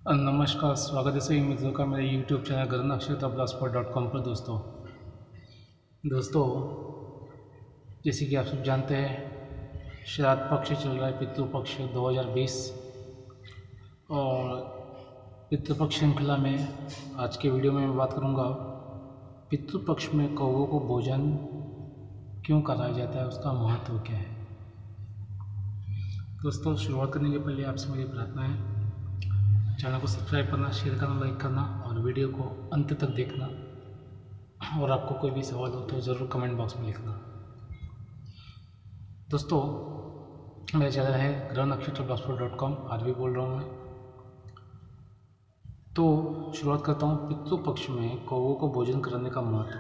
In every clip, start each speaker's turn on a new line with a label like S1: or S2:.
S1: नमस्कार, स्वागत है सभी मित्रों का मेरे YouTube चैनल गगनक्षेत्रblogspot.com पर। दोस्तों, जैसे कि आप सब जानते हैं, श्राद्ध पक्ष चल रहा है, पितृपक्ष 2020। और पितृपक्ष श्रृंखला में आज के वीडियो में मैं बात करूंगा पितृपक्ष में कौवों को भोजन क्यों कराया जाता है, उसका महत्व क्या है। दोस्तों, शुरुआत करने के पहले आपसे मेरी प्रार्थना है, चैनल को सब्सक्राइब करना, शेयर करना, लाइक करना और वीडियो को अंत तक देखना। और आपको कोई भी सवाल हो तो ज़रूर कमेंट बॉक्स में लिखना। दोस्तों, मेरा चैनल है गगनक्षेत्रblogspot.com, आज भी बोल रहा हूँ मैं। तो शुरुआत करता हूँ पितृपक्ष में कौवों को भोजन कराने का महत्व।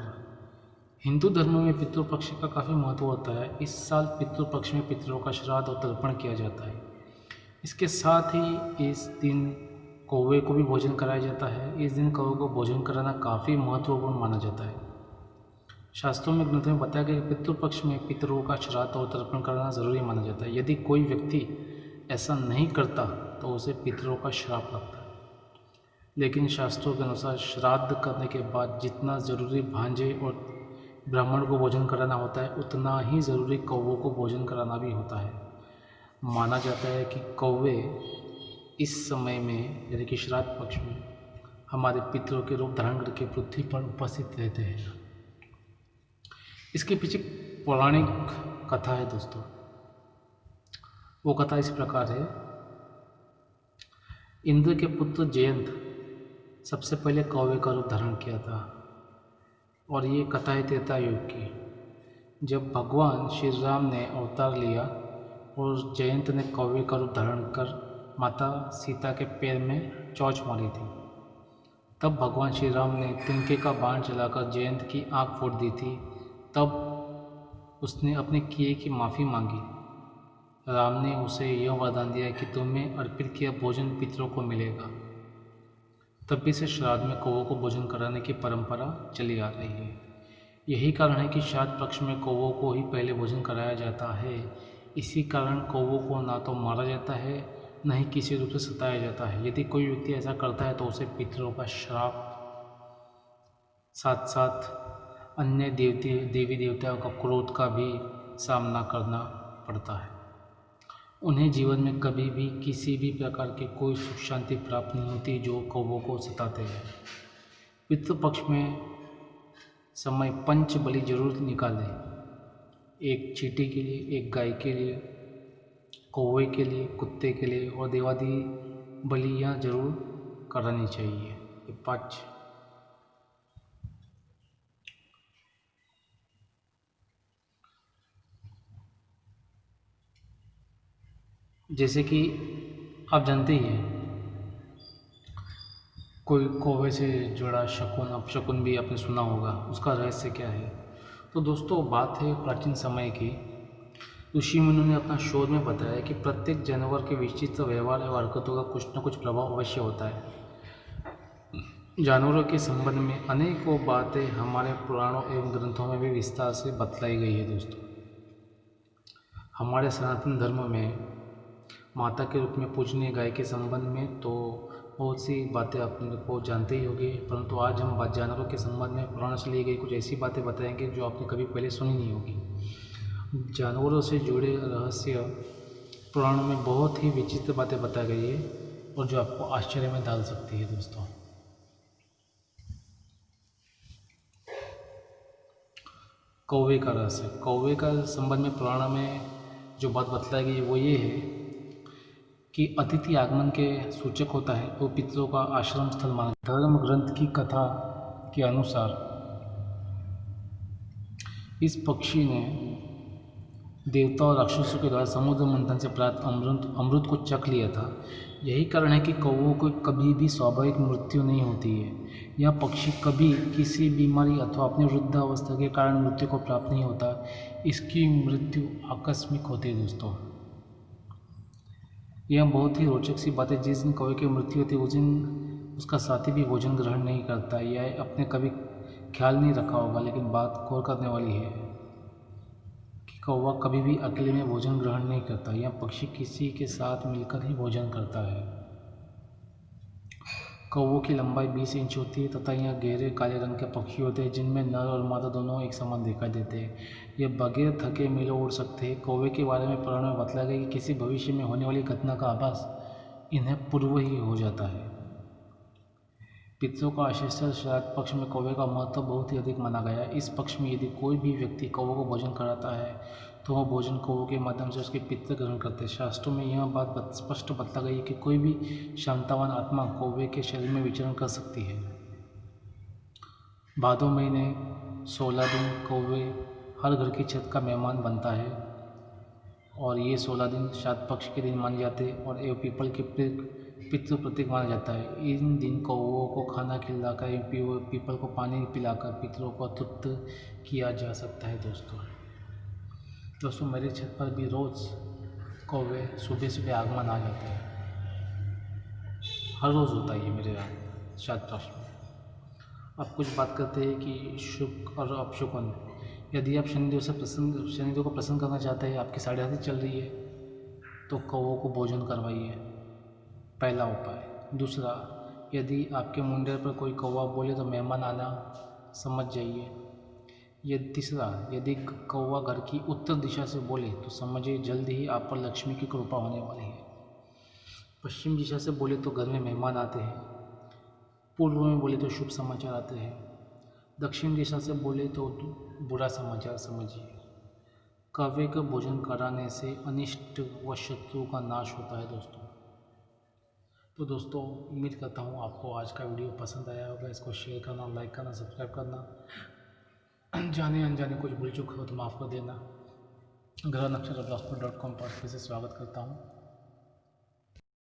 S1: हिंदू धर्म में पितृपक्ष का काफ़ी महत्व होता है। इस साल पितृपक्ष में पितरों का श्राद्ध और तर्पण किया जाता है। इसके साथ ही इस दिन कौवे को भी भोजन कराया जाता है। इस दिन कौवे को भोजन कराना काफ़ी महत्वपूर्ण माना जाता है। शास्त्रों में, ग्रंथों में बताया गया कि पितृपक्ष में पितरों का श्राद्ध और तर्पण करना जरूरी माना जाता है। यदि कोई व्यक्ति ऐसा नहीं करता तो उसे पितरों का श्राप लगता है। लेकिन शास्त्रों के अनुसार श्राद्ध करने के बाद जितना ज़रूरी भांजे और ब्राह्मण को भोजन कराना होता है, उतना ही ज़रूरी कौवों को भोजन कराना भी होता है। माना जाता है कि कौवे इस समय में, यानी कि श्राद्ध पक्ष में, हमारे पितरों के रूप धारण करके पृथ्वी पर उपस्थित रहते हैं। इसके पीछे पौराणिक कथा है दोस्तों। वो कथा इस प्रकार है। इंद्र के पुत्र जयंत सबसे पहले कौवे का रूप धारण किया था। और ये कथा है त्रेता युग की, जब भगवान श्री राम ने अवतार लिया और जयंत ने कौवे का रूप धारण कर माता सीता के पैर में चोंच मारी थी। तब भगवान श्री राम ने तिनके का बाण चलाकर जयंत की आंख फोड़ दी थी। तब उसने अपने किए की माफ़ी मांगी। राम ने उसे यह वरदान दिया कि तुम्हें अर्पित किया भोजन पितरों को मिलेगा। तब से श्राद्ध में कौवों को भोजन कराने की परंपरा चली आ रही है। यही कारण है कि श्राद्ध पक्ष में कौवों को ही पहले भोजन कराया जाता है। इसी कारण कौवों को ना तो मारा जाता है, न ही किसी रूप से सताया जाता है। यदि कोई व्यक्ति ऐसा करता है तो उसे पितरों का श्राप, साथ साथ अन्य देवी देवताओं का क्रोध का भी सामना करना पड़ता है। उन्हें जीवन में कभी भी किसी भी प्रकार की कोई सुख शांति प्राप्त नहीं होती जो कौवों को सताते हैं। पितृपक्ष में समय पंच बलि जरूर निकालें। एक चींटी के लिए, एक गाय के लिए, कौवे के लिए, कुत्ते के लिए, और देवादी बलियाँ जरूर करानी चाहिए। ये 5 जैसे कि आप जानते ही हैं, कोई कौवे से जुड़ा शकुन अपशकुन भी आपने सुना होगा। उसका रहस्य क्या है? तो दोस्तों, बात है प्राचीन समय की। ऋषि मुनियों ने अपना शोध में बताया कि प्रत्येक जानवर के विचित्र व्यवहार और हरकतों का कुछ न कुछ प्रभाव अवश्य होता है। जानवरों के संबंध में अनेकों बातें हमारे पुराणों एवं ग्रंथों में भी विस्तार से बतलाई गई है दोस्तों। हमारे सनातन धर्म में माता के रूप में पूजनीय गाय के संबंध में तो बहुत सी बातें आपने को जानते ही होंगे, परंतु आज हम जानवरों के संबंध में पुराणों से ली गई कुछ ऐसी बातें बताएंगे जो आपने कभी पहले सुनी नहीं होगी। जानवरों से जुड़े रहस्य पुराणों में बहुत ही विचित्र बातें बताई गई है और जो आपको आश्चर्य में डाल सकती है दोस्तों। कौवे का रहस्य। कौवे का संबंध में पुराण में जो बात बतलाई गई है वो ये है कि अतिथि आगमन के सूचक होता है। वो पितरों का आश्रम स्थल माना। धर्म ग्रंथ की कथा के अनुसार इस पक्षी ने देवता और राक्षसों के द्वारा समुद्र मंथन से प्राप्त अमृत को चख लिया था। यही कारण है कि कौवों को कभी भी स्वाभाविक मृत्यु नहीं होती है। यह पक्षी कभी किसी बीमारी अथवा अपनी वृद्धावस्था के कारण मृत्यु को प्राप्त नहीं होता। इसकी मृत्यु आकस्मिक होती है दोस्तों। यह बहुत ही रोचक सी बात है। जिस दिन कौवे की मृत्यु होती है उस दिन उसका साथी भी भोजन ग्रहण नहीं करता। यह अपने कभी ख्याल नहीं रखा होगा, लेकिन बात गौर करने वाली है कि कौवा कभी भी अकेले में भोजन ग्रहण नहीं करता। यह पक्षी किसी के साथ मिलकर ही भोजन करता है। कौवों की लंबाई 20 इंच होती है तथा यह गहरे काले रंग के पक्षी होते हैं जिनमें नर और मादा दोनों एक समान दिखाई देते हैं। ये बगैर थके मीलों उड़ सकते हैं। कौवे के बारे में पुराणों में बतलाया गया कि किसी भविष्य में होने वाली घटना का आभास इन्हें पूर्व ही हो जाता है। पितरों का आशीर्वाद श्राद्ध पक्ष में कौवे का महत्व बहुत ही अधिक माना गया है। इस पक्ष में यदि कोई भी व्यक्ति कौवे को भोजन कराता है तो वह भोजन कौवे के माध्यम से उसके पितृ ग्रहण करते हैं। शास्त्रों में यह बात स्पष्ट बतला गई है कि कोई भी क्षमतावान आत्मा कौवे के शरीर में विचरण कर सकती है। भादों महीने 16 दिन कौवे हर घर की छत का मेहमान बनता है और ये 16 दिन श्राद्ध पक्ष के दिन माने जाते हैं और एवं पीपल के पितृ प्रतीक माना जाता है। इन दिन कौवों को खाना खिलाकर पीपल को पानी पिलाकर पितरों को तृप्त किया जा सकता है। दोस्तों मेरी छत पर भी रोज़ कौवे सुबह सुबह आगमन आ जाते हैं। हर रोज़ होता है ये मेरे यहाँ श्राद्ध पक्ष में। अब कुछ बात करते हैं कि शुभ और अपशुकन। यदि आप शनिदेव को प्रसन्न करना चाहते हैं, आपकी साढ़े चल रही है तो कौवों को भोजन करवाइए, पहला उपाय। दूसरा, यदि आपके मुंडे पर कोई कौवा बोले तो मेहमान आना समझ जाइए। तीसरा, यदि कौवा घर की उत्तर दिशा से बोले तो समझिए जल्द ही आप पर लक्ष्मी की कृपा होने वाली है। पश्चिम दिशा से बोले तो घर में मेहमान आते हैं। पूर्व में बोले तो शुभ समाचार आते हैं। दक्षिण दिशा से बोले तो बुरा समाचार समझिए। कौवे का भोजन कराने से अनिष्ट व शत्रु का नाश होता है दोस्तों। तो दोस्तों उम्मीद करता हूँ आपको आज का वीडियो पसंद आया होगा। इसको शेयर करना, लाइक करना, सब्सक्राइब करना। जाने अनजाने कुछ भूल चुक हो तो माफ़ कर देना। ग्रह नक्षत्र blogspot.com पर फिर से स्वागत करता हूँ।